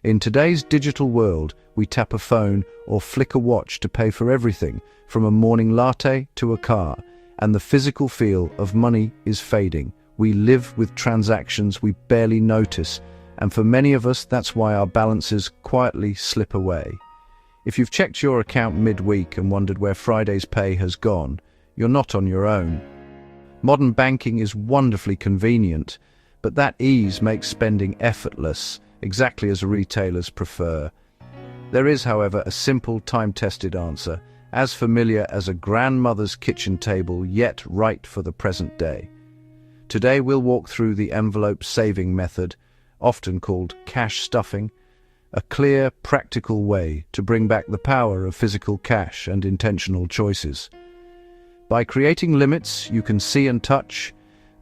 In today's digital world, we tap a phone or flick a watch to pay for everything, from a morning latte to a car, and the physical feel of money is fading. We live with transactions we barely notice, and for many of us, that's why our balances quietly slip away. If you've checked your account midweek and wondered where Friday's pay has gone, you're not on your own. Modern banking is wonderfully convenient, but that ease makes spending effortless, exactly as retailers prefer. There is, however, a simple, time-tested answer, as familiar as a grandmother's kitchen table, yet right for the present day. Today we'll walk through the envelope saving method, often called cash stuffing, a clear, practical way to bring back the power of physical cash and intentional choices. By creating limits you can see and touch,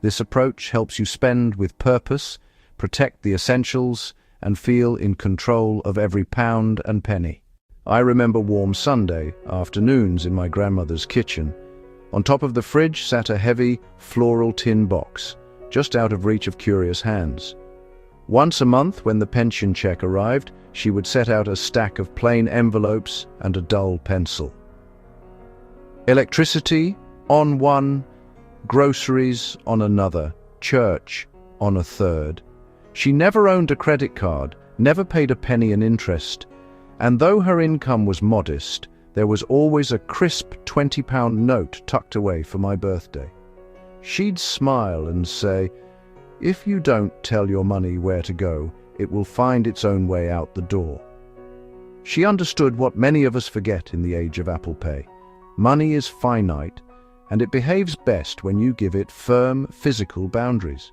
this approach helps you spend with purpose, protect the essentials, and feel in control of every pound and penny. I remember warm Sunday afternoons in my grandmother's kitchen. On top of the fridge sat a heavy, floral tin box, just out of reach of curious hands. Once a month, when the pension check arrived, she would set out a stack of plain envelopes and a dull pencil. Electricity on one, groceries on another, church on a third. She never owned a credit card, never paid a penny in interest, and though her income was modest, there was always a crisp £20 note tucked away for my birthday. She'd smile and say, "If you don't tell your money where to go, it will find its own way out the door." She understood what many of us forget in the age of Apple Pay. Money is finite, and it behaves best when you give it firm, physical boundaries.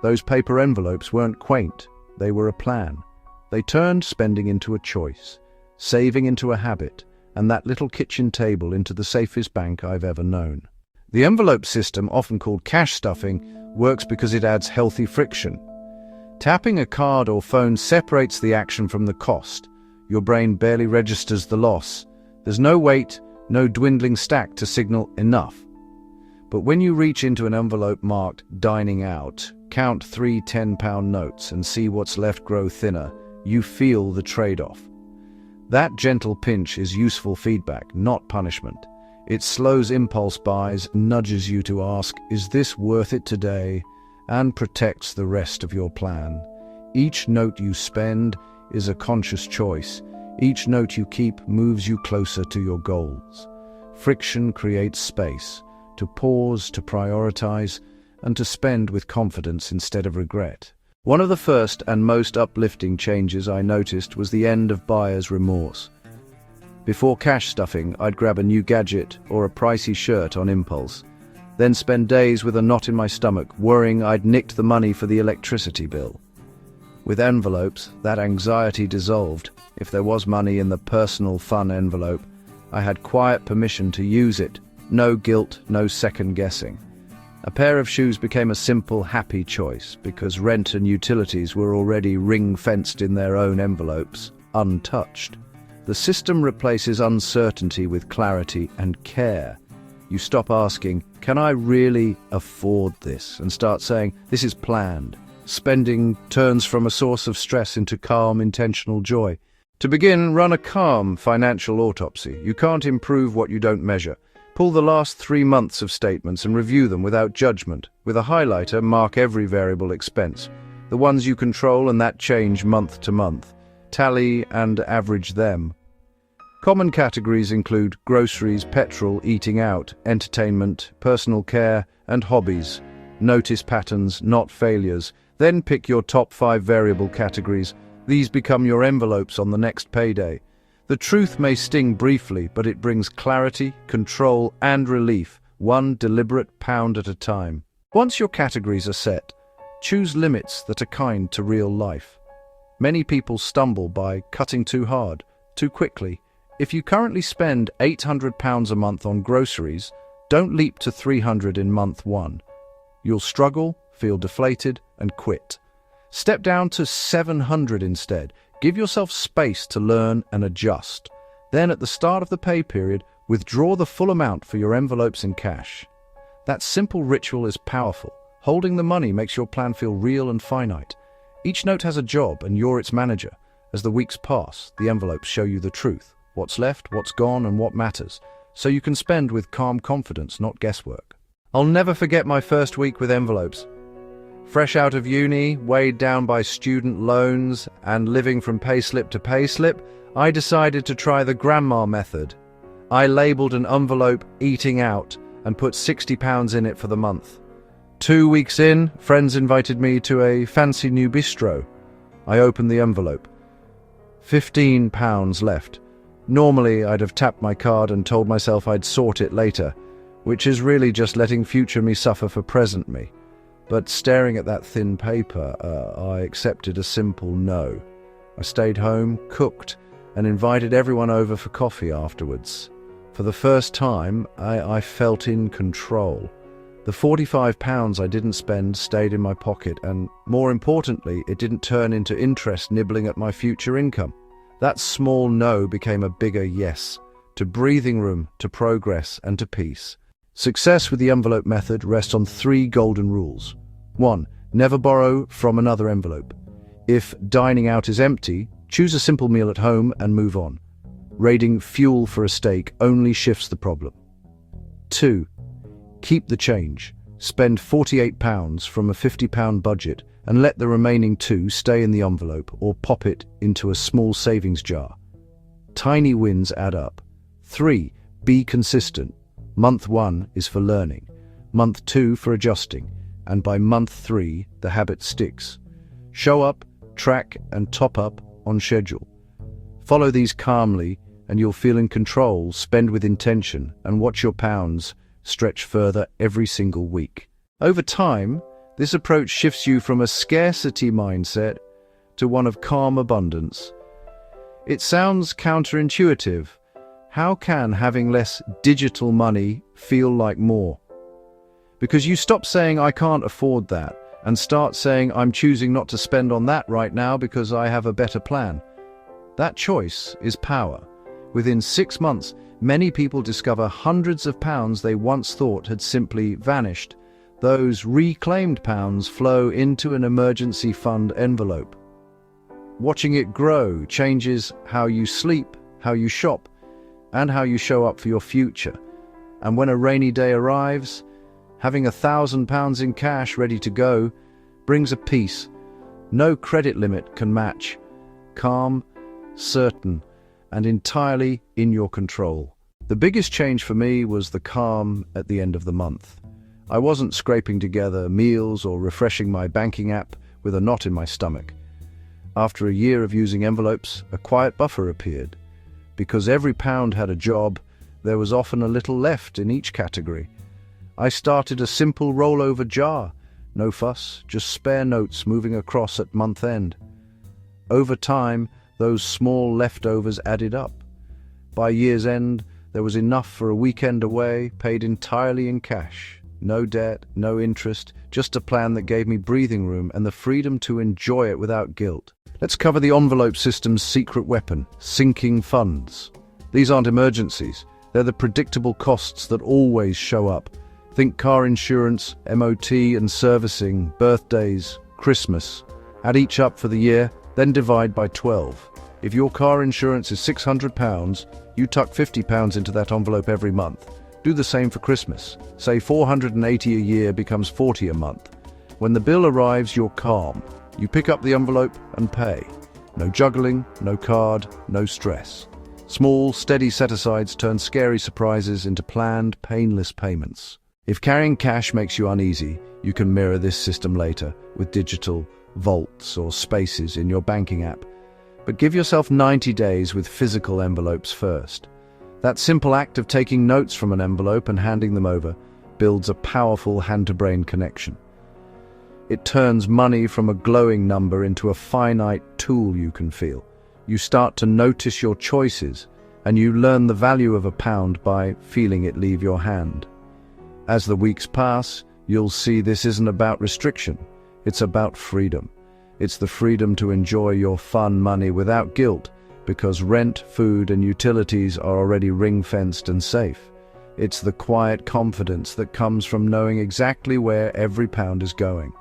Those paper envelopes weren't quaint, they were a plan. They turned spending into a choice, saving into a habit, and that little kitchen table into the safest bank I've ever known. The envelope system, often called cash stuffing, works because it adds healthy friction. Tapping a card or phone separates the action from the cost. Your brain barely registers the loss. There's no weight, no dwindling stack to signal enough. But when you reach into an envelope marked "dining out," count 3 £10 notes and see what's left grow thinner, you feel the trade-off. That gentle pinch is useful feedback, not punishment. It slows impulse buys, nudges you to ask, "Is this worth it today?" and protects the rest of your plan. Each note you spend is a conscious choice. Each note you keep moves you closer to your goals. Friction creates space to pause, to prioritize, and to spend with confidence instead of regret. One of the first and most uplifting changes I noticed was the end of buyer's remorse. Before cash stuffing, I'd grab a new gadget or a pricey shirt on impulse, then spend days with a knot in my stomach, worrying I'd nicked the money for the electricity bill. With envelopes, that anxiety dissolved. If there was money in the personal fun envelope, I had quiet permission to use it. No guilt, no second guessing. A pair of shoes became a simple, happy choice because rent and utilities were already ring-fenced in their own envelopes, untouched. The system replaces uncertainty with clarity and care. You stop asking, "Can I really afford this?" and start saying, "This is planned." Spending turns from a source of stress into calm, intentional joy. To begin, run a calm financial autopsy. You can't improve what you don't measure. Pull the last 3 months of statements and review them without judgment. With a highlighter, mark every variable expense, the ones you control and that change month to month. Tally and average them. Common categories include groceries, petrol, eating out, entertainment, personal care, and hobbies. Notice patterns, not failures. Then pick your top 5 variable categories. These become your envelopes on the next payday. The truth may sting briefly, but it brings clarity, control, and relief, one deliberate pound at a time. Once your categories are set, choose limits that are kind to real life. Many people stumble by cutting too hard, too quickly. If you currently spend £800 a month on groceries, don't leap to 300 in month 1. You'll struggle, feel deflated, and quit. Step down to 700 instead. Give yourself space to learn and adjust. Then at the start of the pay period, withdraw the full amount for your envelopes in cash. That simple ritual is powerful. Holding the money makes your plan feel real and finite. Each note has a job and you're its manager. As the weeks pass, the envelopes show you the truth, what's left, what's gone, and what matters, so you can spend with calm confidence, not guesswork. I'll never forget my first week with envelopes. Fresh out of uni, weighed down by student loans, and living from payslip to payslip, I decided to try the grandma method. I labeled an envelope "eating out" and put £60 in it for the month. 2 weeks in, friends invited me to a fancy new bistro. I opened the envelope. £15 left. Normally, I'd have tapped my card and told myself I'd sort it later, which is really just letting future me suffer for present me. But staring at that thin paper, I accepted a simple no. I stayed home, cooked, and invited everyone over for coffee afterwards. For the first time, I felt in control. The £45 I didn't spend stayed in my pocket, and more importantly, it didn't turn into interest nibbling at my future income. That small no became a bigger yes, to breathing room, to progress, and to peace. Success with the envelope method rests on 3 golden rules. 1. Never borrow from another envelope. If dining out is empty, choose a simple meal at home and move on. Raiding fuel for a steak only shifts the problem. 2. Keep the change. Spend £48 from a £50 budget and let the remaining 2 stay in the envelope or pop it into a small savings jar. Tiny wins add up. 3. Be consistent. Month 1 is for learning, month 2 for adjusting, and by month 3, the habit sticks. Show up, track, and top up on schedule. Follow these calmly, and you'll feel in control, spend with intention, and watch your pounds stretch further every single week. Over time, this approach shifts you from a scarcity mindset to one of calm abundance. It sounds counterintuitive. How can having less digital money feel like more? Because you stop saying, "I can't afford that," and start saying, "I'm choosing not to spend on that right now because I have a better plan." That choice is power. Within 6 months, many people discover hundreds of pounds they once thought had simply vanished. Those reclaimed pounds flow into an emergency fund envelope. Watching it grow changes how you sleep, how you shop, and how you show up for your future. And when a rainy day arrives, having £1,000 in cash ready to go brings a peace no credit limit can match. Calm, certain, and entirely in your control. The biggest change for me was the calm at the end of the month. I wasn't scraping together meals or refreshing my banking app with a knot in my stomach. After a year of using envelopes, a quiet buffer appeared. Because every pound had a job, there was often a little left in each category. I started a simple rollover jar. No fuss, just spare notes moving across at month end. Over time, those small leftovers added up. By year's end, there was enough for a weekend away, paid entirely in cash. No debt, no interest, just a plan that gave me breathing room and the freedom to enjoy it without guilt. Let's cover the envelope system's secret weapon, sinking funds. These aren't emergencies. They're the predictable costs that always show up. Think car insurance, MOT and servicing, birthdays, Christmas. Add each up for the year, then divide by 12. If your car insurance is £600, you tuck £50 into that envelope every month. Do the same for Christmas. Say $480 a year becomes $40 a month. When the bill arrives, you're calm. You pick up the envelope and pay. No juggling, no card, no stress. Small, steady set-asides turn scary surprises into planned, painless payments. If carrying cash makes you uneasy, you can mirror this system later with digital vaults or spaces in your banking app. But give yourself 90 days with physical envelopes first. That simple act of taking notes from an envelope and handing them over builds a powerful hand-to-brain connection. It turns money from a glowing number into a finite tool you can feel. You start to notice your choices, and you learn the value of a pound by feeling it leave your hand. As the weeks pass, you'll see this isn't about restriction. It's about freedom. It's the freedom to enjoy your fun money without guilt, because rent, food, and utilities are already ring-fenced and safe. It's the quiet confidence that comes from knowing exactly where every pound is going.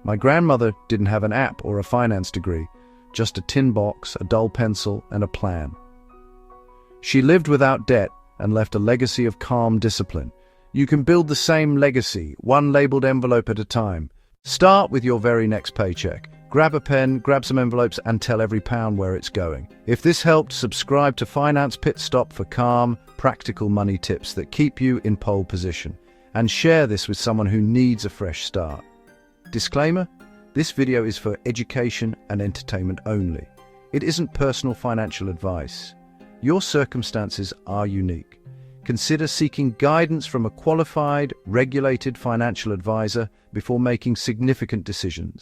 My grandmother didn't have an app or a finance degree, just a tin box, a dull pencil, and a plan. She lived without debt and left a legacy of calm discipline. You can build the same legacy, one labeled envelope at a time. Start with your very next paycheck. Grab a pen, grab some envelopes, and tell every pound where it's going. If this helped, subscribe to Finance Pit Stop for calm, practical money tips that keep you in pole position. And share this with someone who needs a fresh start. Disclaimer: this video is for education and entertainment only. It isn't personal financial advice. Your circumstances are unique. Consider seeking guidance from a qualified, regulated financial advisor before making significant decisions.